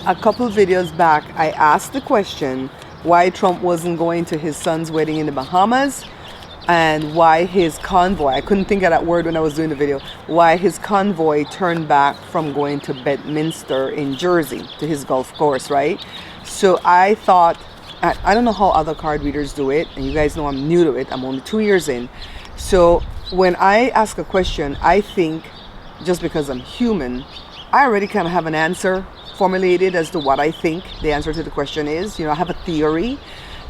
a couple videos back, I asked the question why Trump wasn't going to his son's wedding in the Bahamas, and why his convoy, I couldn't think of that word when I was doing the video, why his convoy turned back from going to Bedminster in Jersey to his golf course, right? So I thought, I don't know how other card readers do it, and you guys know I'm new to it, I'm only 2 years in. So when I ask a question, I think, just because I'm human, I already kind of have an answer formulated as to what I think the answer to the question is. You know, I have a theory.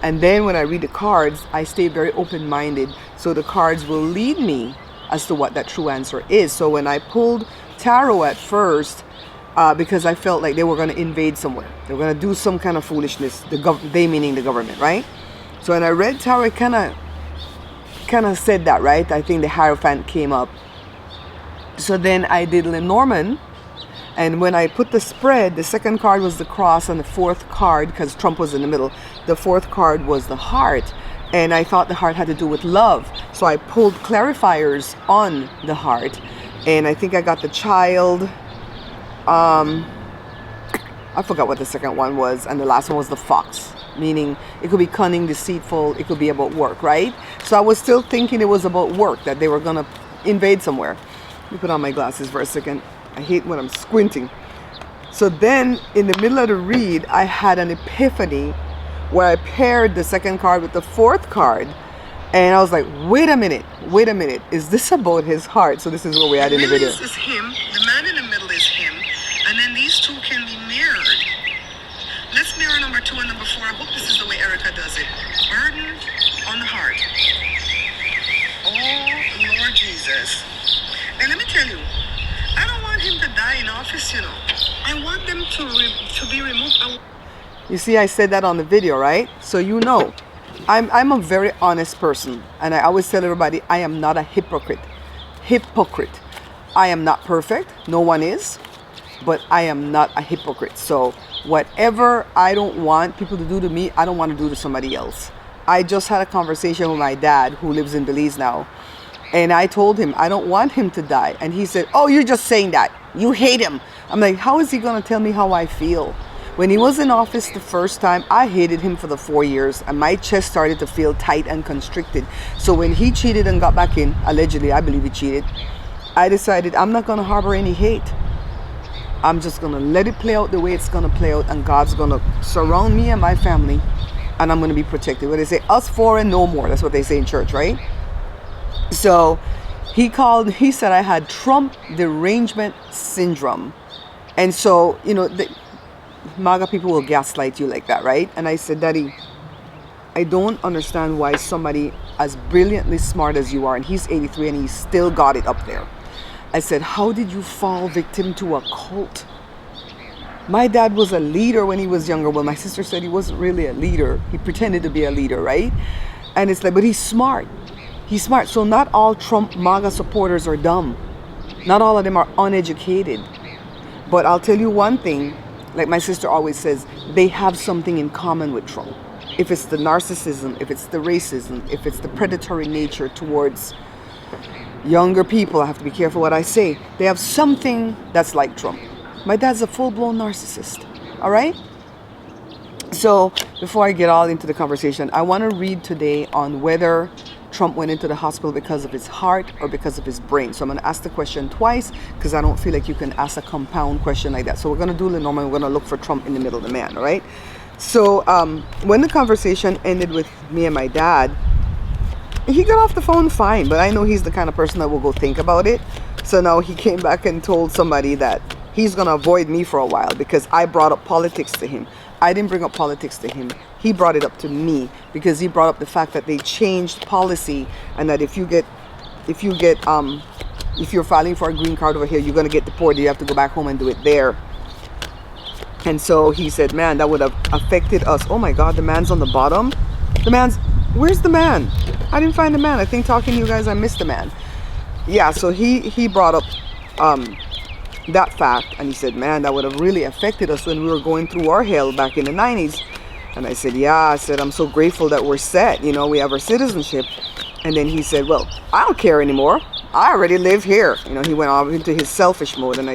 And then when I read the cards, I stay very open-minded. So the cards will lead me as to what that true answer is. So when I pulled tarot at first, because I felt like they were going to invade somewhere. They were going to do some kind of foolishness. They meaning the government, right? So when I read tarot, it kind of said that, right? I think the Hierophant came up. So then I did Lenormand. And when I put the spread, the second card was the cross, and the fourth card, because Trump was in the middle, the fourth card was the heart. And I thought the heart had to do with love. So I pulled clarifiers on the heart. And I think I got the child. I forgot what the second one was. And the last one was the fox, meaning it could be cunning, deceitful. It could be about work, right? So I was still thinking it was about work, that they were going to invade somewhere. Let me put on my glasses for a second. I hate when I'm squinting. So then in the middle of the read, I had an epiphany where I paired the second card with the fourth card. And I was like, wait a minute. Is this about his heart? So this is what we had in the video. This is him. The man in the middle is him. And then these two can be mirrored. Let's mirror number 2 and number 4. I hope this is the way Erica does it. Burden on the heart. Oh, Lord Jesus. And let me tell you, I don't want him to die in office, you know. I want them to be removed. You see, I said that on the video, right? So you know, I'm a very honest person. And I always tell everybody, I am not a hypocrite. I am not perfect. No one is. But I am not a hypocrite. So whatever I don't want people to do to me, I don't want to do to somebody else. I just had a conversation with my dad, who lives in Belize now. And I told him, I don't want him to die. And he said, oh, you're just saying that. You hate him. I'm like, how is he going to tell me how I feel? When he was in office the first time, I hated him for the 4 years. And my chest started to feel tight and constricted. So when he cheated and got back in, allegedly, I believe he cheated, I decided I'm not going to harbor any hate. I'm just going to let it play out the way it's going to play out. And God's going to surround me and my family. And I'm going to be protected. What they say, us four and no more. That's what they say in church, right? So he said I had Trump derangement syndrome. And so, you know, the MAGA people will gaslight you like that, right? And I said, Daddy, I don't understand why somebody as brilliantly smart as you are, and he's 83 and he still got it up there. I said, how did you fall victim to a cult? My dad was a leader when he was younger. Well, my sister said he wasn't really a leader. He pretended to be a leader, right? And it's like, but he's smart. He's smart. So not all Trump MAGA supporters are dumb. Not all of them are uneducated. But I'll tell you one thing, like my sister always says, they have something in common with Trump. If it's the narcissism, if it's the racism, if it's the predatory nature towards younger people, I have to be careful what I say. They have something that's like Trump. My dad's a full-blown narcissist. All right? So before I get all into the conversation, I want to read today on whether Trump went into the hospital because of his heart or because of his brain. So I'm going to ask the question twice because I don't feel like you can ask a compound question like that. So we're going to do Lenormand. We're going to look for Trump in the middle of the man, all right? So when the conversation ended with me and my dad, he got off the phone fine, but I know he's the kind of person that will go think about it. So now he came back and told somebody that he's going to avoid me for a while because I brought up politics to him. I didn't bring up politics to him. He brought it up to me because he brought up the fact that they changed policy and that if you're filing for a green card over here, you're going to get deported. You have to go back home and do it there. And so he said, man, that would have affected us. Oh my God, the man's on the bottom. Where's the man? I didn't find the man. I think talking to you guys, I missed the man. Yeah, so he brought up that fact, and he said, man, that would have really affected us when we were going through our hell back in the 90s. And I said, yeah, I'm so grateful that we're set, you know, we have our citizenship. And then he said, well, I don't care anymore. I already live here. You know, he went off into his selfish mode, and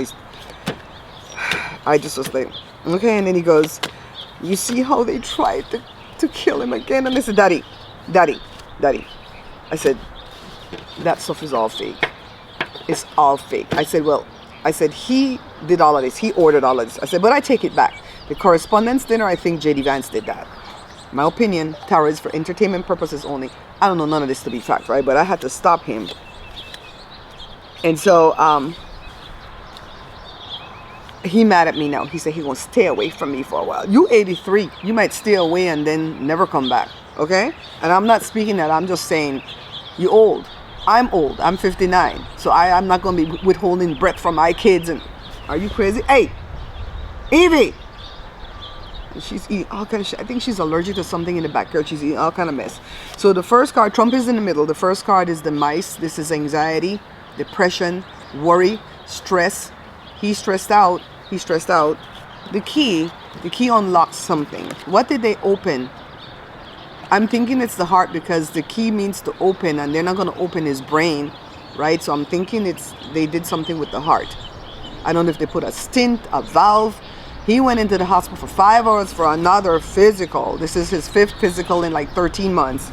I just was like, Okay, and then he goes, you see how they tried to kill him again? And I said, Daddy. I said, that stuff is all fake. It's all fake. I said, he did all of this. He ordered all of this. I said, but I take it back. The correspondence dinner, I think J.D. Vance did that. My opinion, tarot is for entertainment purposes only. I don't know none of this to be fact, right? But I had to stop him. And so, he mad at me now. He said he gonna stay away from me for a while. You 83. You might stay away and then never come back. Okay? And I'm not speaking that. I'm just saying, you old. I'm old. I'm 59. So I'm not gonna be withholding breath from my kids. And are you crazy? Hey, Evie. And she's eating all kind of shit. I think she's allergic to something in the backyard. She's eating all kind of mess. So the first card, Trump is in the middle. The first card is the mice. This is anxiety, depression, worry, stress. He's stressed out. The key unlocks something. What did they open? I'm thinking it's the heart, because the key means to open, and they're not going to open his brain, right? So I'm thinking they did something with the heart. I don't know if they put a stent, a valve. He went into the hospital for 5 hours for another physical. This is his 5th physical in like 13 months.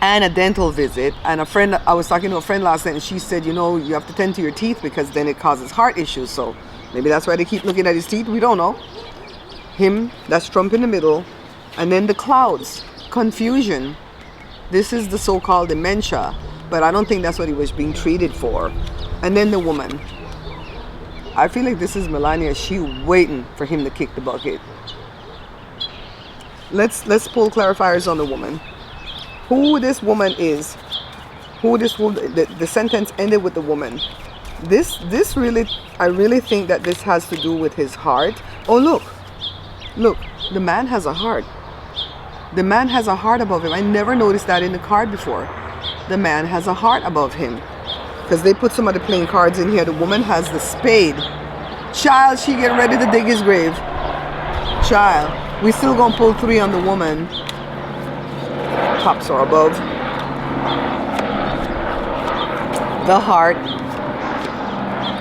And a dental visit. And I was talking to a friend last night, and she said, you know, you have to tend to your teeth because then it causes heart issues. So maybe that's why they keep looking at his teeth. We don't know. Him, that's Trump in the middle. And then the clouds, confusion. This is the so-called dementia, but I don't think that's what he was being treated for. And then the woman. I feel like this is Melania. She waiting for him to kick the bucket. Let's pull clarifiers on the woman. Who this woman is, the sentence ended with the woman. This really, I really think that this has to do with his heart. Oh, look, the man has a heart. The man has a heart above him. I never noticed that in the card before. The man has a heart above him. Because they put some of the playing cards in here. The woman has the spade. Child, she getting ready to dig his grave. Child, we still gonna pull 3 on the woman. Cups are above. The heart.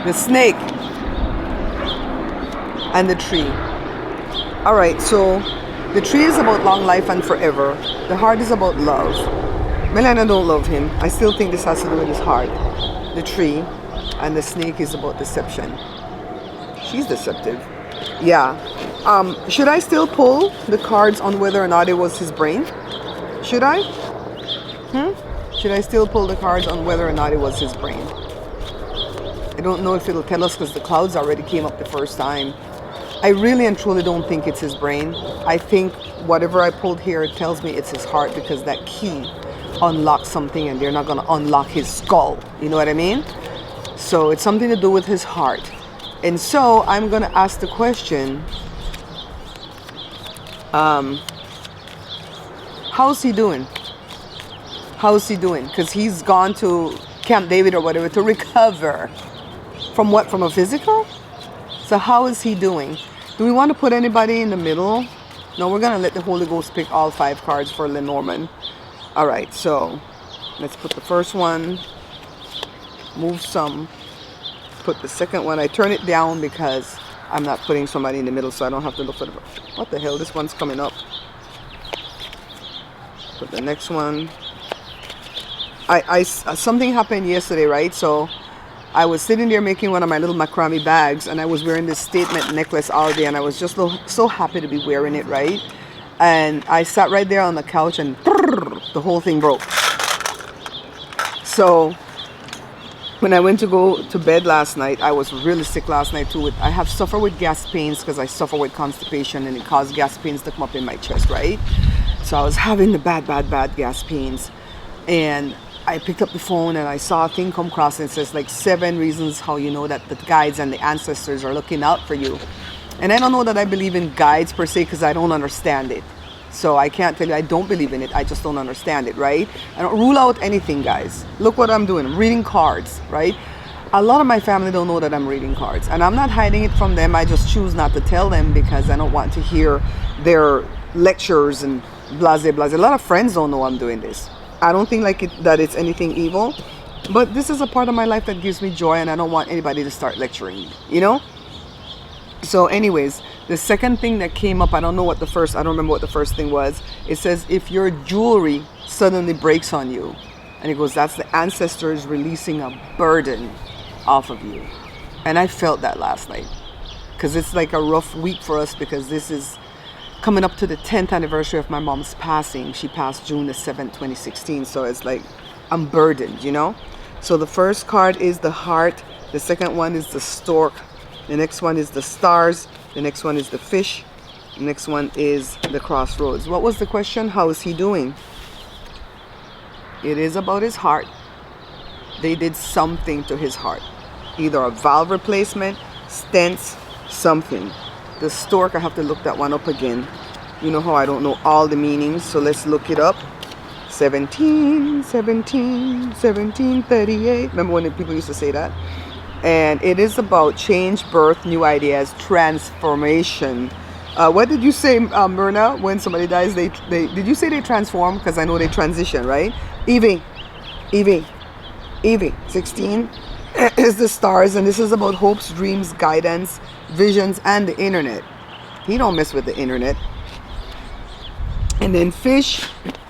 The snake. And the tree. Alright, so the tree is about long life and forever. The heart is about love. Melania don't love him. I still think this has to do with his heart. The tree and the snake is about deception. She's deceptive. Yeah. Should I still pull the cards on whether or not it was his brain? Should I? Should I still pull the cards on whether or not it was his brain? I don't know if it'll tell us because the clouds already came up the first time. I really and truly don't think it's his brain. I think whatever I pulled here tells me it's his heart, because that key unlocks something and they're not going to unlock his skull. You know what I mean? So it's something to do with his heart. And so I'm going to ask the question, how's he doing? How's he doing? Because he's gone to Camp David or whatever to recover. From what? From a physical? So how is he doing? Do we want to put anybody in the middle? No, we're going to let the Holy Ghost pick all 5 cards for Lenormand. All right, so let's put the first one. Move some. Put the second one. I turn it down because I'm not putting somebody in the middle, so I don't have to look for the... What the hell? This one's coming up. Put the next one. Something happened yesterday, right? So I was sitting there making one of my little macrame bags, and I was wearing this statement necklace all day, and I was just so happy to be wearing it, right? And I sat right there on the couch, and the whole thing broke. So when I went to go to bed last night, I was really sick last night too. I have suffered with gas pains because I suffer with constipation, and it caused gas pains to come up in my chest, right? So I was having the bad gas pains, and I picked up the phone and I saw a thing come across, and it says like 7 reasons how you know that the guides and the ancestors are looking out for you. And I don't know that I believe in guides per se, because I don't understand it. So I can't tell you I don't believe in it. I just don't understand it, right? I don't rule out anything, guys. Look what I'm doing. I'm reading cards, right? A lot of my family don't know that I'm reading cards, and I'm not hiding it from them. I just choose not to tell them because I don't want to hear their lectures and blase. A lot of friends don't know I'm doing this. I don't think that it's anything evil, but this is a part of my life that gives me joy, and I don't want anybody to start lecturing me, you know? So anyways, the second thing that came up, I don't remember what the first thing was. It says, if your jewelry suddenly breaks on you, and it goes, that's the ancestors releasing a burden off of you. And I felt that last night, because it's like a rough week for us, because this is coming up to the 10th anniversary of my mom's passing. She passed June the 7th, 2016. So it's like, I'm burdened, you know? So the first card is the heart. The second one is the stork. The next one is the stars. The next one is the fish. The next one is the crossroads. What was the question? How is he doing? It is about his heart. They did something to his heart. Either a valve replacement, stents, something. The stork, I have to look that one up again. You know how I don't know all the meanings, so let's look it up. 1738. Remember when people used to say that? And it is about change, birth, new ideas, transformation. What did you say, Myrna, when somebody dies, they did you say they transform? Because I know they transition, right? Evie, 16 is the stars, and this is about hopes, dreams, guidance, visions, and the internet. He don't mess with the internet. And then fish,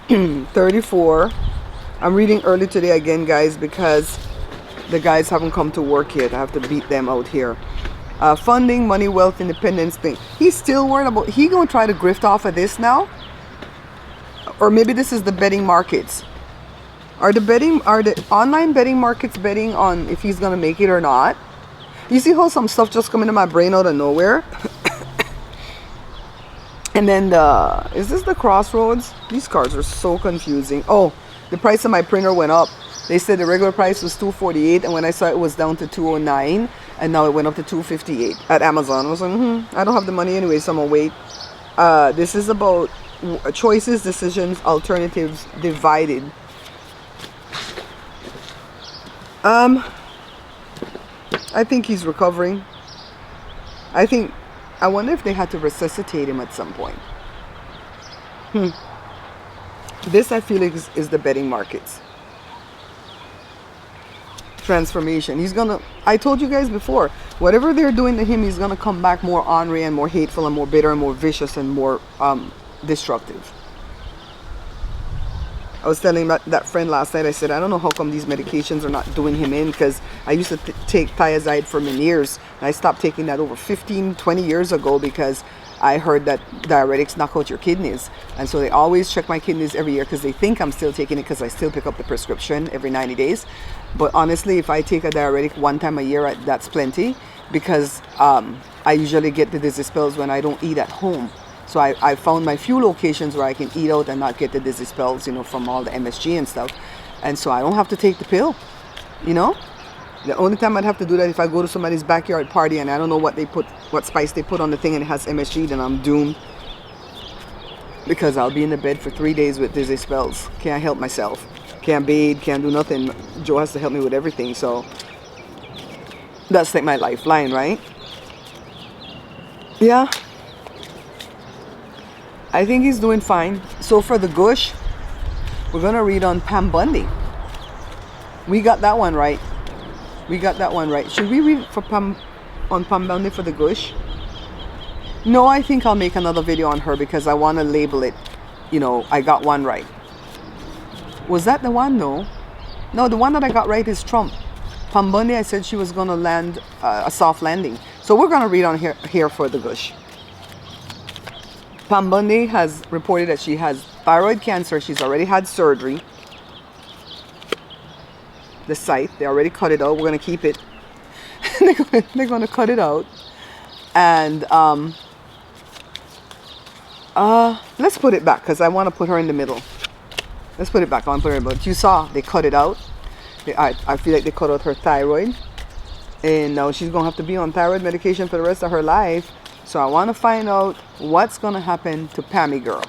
34. I'm reading early today again, guys, because the guys haven't come to work yet. I have to beat them out here. Funding, money, wealth, independence thing. He's still worried about, he gonna try to grift off of this now? Or maybe this is the betting markets. Are the online betting markets betting on if he's gonna make it or not? You see how some stuff just come into my brain out of nowhere? And then is this the crossroads? These cards are so confusing. Oh, the price of my printer went up. They said the regular price was $248, and when I saw it was down to $209, and now it went up to $258 at Amazon. I was like, I don't have the money anyway, so I'm gonna wait. This is about choices, decisions, alternatives, divided. I think he's recovering. I wonder if they had to resuscitate him at some point. This, I feel like, is the betting markets. Transformation. I told you guys before, whatever they're doing to him, he's gonna come back more ornery and more hateful and more bitter and more vicious and more destructive. I was telling that friend last night, I said, I don't know how come these medications are not doing him in, because I used to take thiazide for many years, and I stopped taking that over 15, 20 years ago, because I heard that diuretics knock out your kidneys. And so they always check my kidneys every year, because they think I'm still taking it, because I still pick up the prescription every 90 days. But honestly, if I take a diuretic one time a year, that's plenty, because I usually get the dizzy spells when I don't eat at home. So I found my few locations where I can eat out and not get the dizzy spells, from all the MSG and stuff. And so I don't have to take the pill, The only time I'd have to do that if I go to somebody's backyard party and I don't know what spice they put on the thing and it has MSG, then I'm doomed. Because I'll be in the bed for 3 days with dizzy spells. Can't help myself. Can't bathe, can't do nothing. Joe has to help me with everything, so that's like my lifeline, right? Yeah. I think he's doing fine. So for the gush, we're gonna read on Pam Bundy. We got that one right. Should we read for Pam Bundy for the gush? No, I think I'll make another video on her, because I want to label it, I got one right. Was that the one? No, the one that I got right is Trump. Pam Bundy, I said she was gonna land a soft landing. So we're gonna read on here for the gush. Pam Bundy has reported that she has thyroid cancer. She's already had surgery. The site, they already cut it out. We're going to keep it. They're going to cut it out. And let's put it back, because I want to put her in the middle. Let's put it back. I want to put her in the middle. You saw they cut it out. I feel like they cut out her thyroid. And now she's going to have to be on thyroid medication for the rest of her life. So I want to find out what's going to happen to Pammy girl.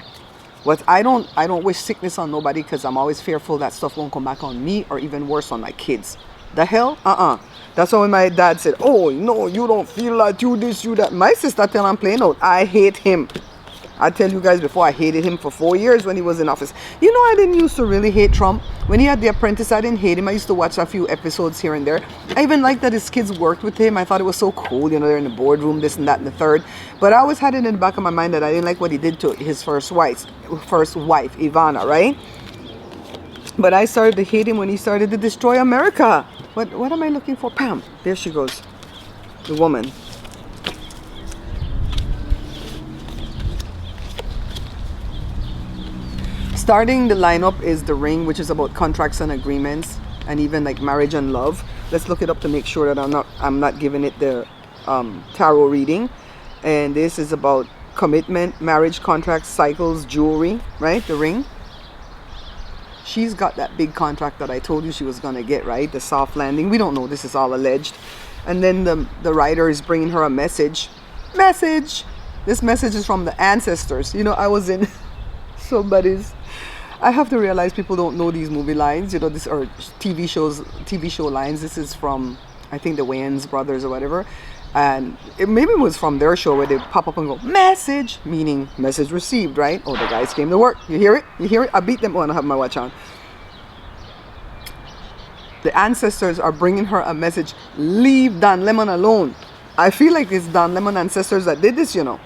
I don't wish sickness on nobody, because I'm always fearful that stuff won't come back on me, or even worse, on my kids. The hell? That's why when my dad said, oh, no, you don't feel like you this, you that. My sister tell I'm playing out. I hate him. I tell you guys before, I hated him for 4 years when he was in office. You know, I didn't used to really hate Trump. When he had The Apprentice, I didn't hate him. I used to watch a few episodes here and there. I even liked that his kids worked with him. I thought it was so cool. You know, they're in the boardroom, this and that and the third. But I always had it in the back of my mind that I didn't like what he did to his first wife, Ivana, right? But I started to hate him when he started to destroy America. What am I looking for? Pam. There she goes. The woman. Starting the lineup is The Ring, which is about contracts and agreements, and even like marriage and love. Let's look it up to make sure that I'm not giving it the tarot reading. And this is about commitment, marriage, contracts, cycles, jewelry, right? The Ring. She's got that big contract that I told you she was gonna get, right? The soft landing. We don't know. This is all alleged. And then the writer is bringing her a message. This message is from the ancestors. You know, I was in somebody's. I have to realize people don't know these movie lines, you know, this or TV show lines. This is from, I think, the Wayans brothers or whatever, and maybe it was from their show where they pop up and go message, meaning message received, right? Oh, the guys came to work. You hear it? I beat them when I have my watch on. The ancestors are bringing her a message. Leave Don Lemon alone. I feel like it's Don Lemon ancestors that did this, you know.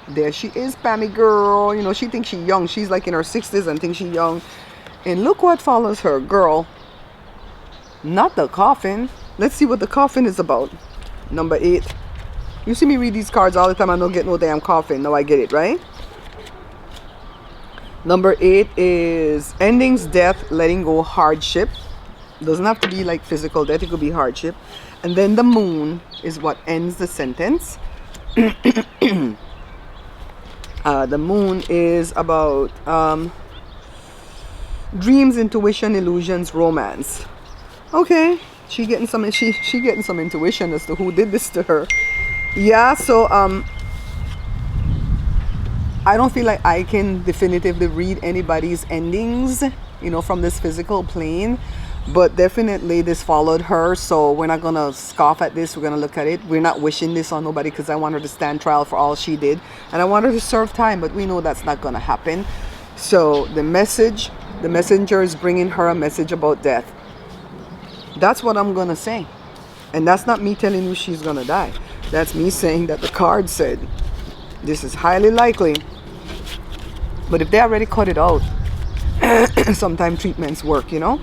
There she is, Pammy girl. You know, she thinks she's young. She's like in her 60s and thinks she's young. And look what follows her, girl. Not the coffin. Let's see what the coffin is about. Number 8. You see me read these cards all the time. I don't get no damn coffin. Now I get it, right? Number 8 is endings, death, letting go, hardship. Doesn't have to be like physical death. It could be hardship. And then the moon is what ends the sentence. The moon is about dreams, intuition, illusions, romance. Okay, she getting some intuition as to who did this to her. Yeah, so I don't feel like I can definitively read anybody's endings, you know, from this physical plane. But definitely this followed her, so we're not gonna scoff at this. We're gonna look at it. We're not wishing this on nobody because I want her to stand trial for all she did, and I want her to serve time, but we know that's not gonna happen. So the messenger is bringing her a message about death. That's what I'm gonna say, and that's not me telling you she's gonna die. That's me saying that the card said this is highly likely. But if they already cut it out, sometimes treatments work, you know.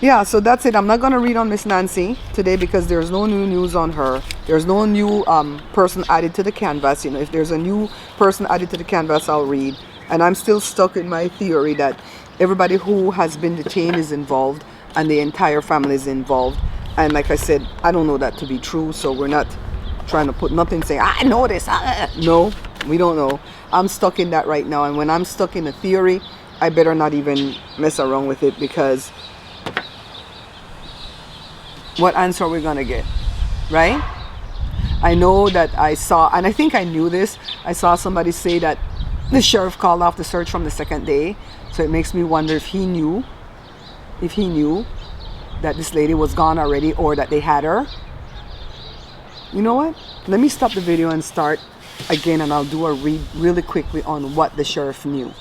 Yeah, so that's it. I'm not going to read on Miss Nancy today because there's no new news on her. There's no new person added to the canvas. You know, if there's a new person added to the canvas, I'll read. And I'm still stuck in my theory that everybody who has been detained is involved and the entire family is involved. And like I said, I don't know that to be true. So we're not trying to put nothing saying, I know this. No, we don't know. I'm stuck in that right now. And when I'm stuck in a theory, I better not even mess around with it because what answer are we gonna get, right? I know that I saw, and I think I knew this, I saw somebody say that the sheriff called off the search from the second day. So it makes me wonder if he knew that this lady was gone already or that they had her. You know what? Let me stop the video and start again, and I'll do a read really quickly on what the sheriff knew.